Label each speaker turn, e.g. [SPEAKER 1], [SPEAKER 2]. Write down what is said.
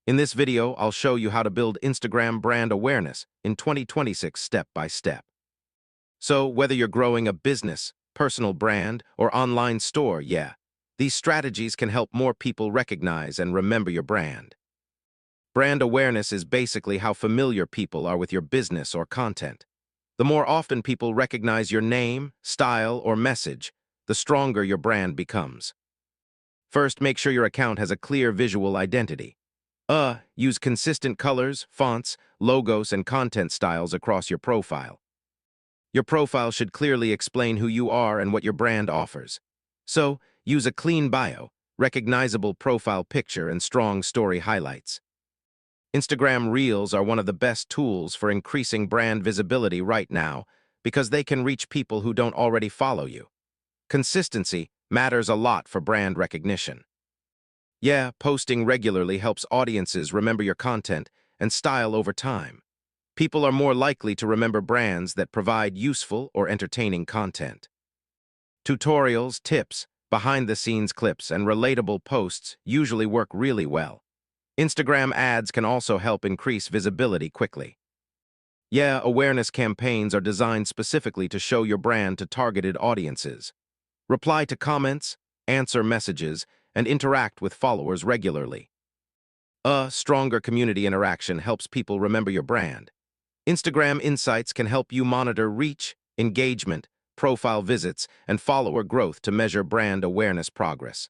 [SPEAKER 1] In this video, I'll show you how to build Instagram brand awareness in 2026 step by step. So, whether you're growing a business, personal brand, or online store, these strategies can help more people recognize and remember your brand. Brand awareness is basically how familiar people are with your business or content. The more often people recognize your name, style, or message, the stronger your brand becomes. First, make sure your account has a clear visual identity. Use consistent colors, fonts, logos, and content styles across your profile. Your profile should clearly explain who you are and what your brand offers. So, use a clean bio, recognizable profile picture, and strong story highlights. Instagram Reels are one of the best tools for increasing brand visibility right now because they can reach people who don't already follow you. Consistency matters a lot for brand recognition. Posting regularly helps audiences remember your content and style over time. People are more likely to remember brands that provide useful or entertaining content. Tutorials, tips, behind-the-scenes clips, and relatable posts usually work really well. Instagram ads can also help increase visibility quickly. Awareness campaigns are designed specifically to show your brand to targeted audiences. Reply to comments, answer messages, and interact with followers regularly. Stronger community interaction helps people remember your brand. Instagram Insights can help you monitor reach, engagement, profile visits, and follower growth to measure brand awareness progress.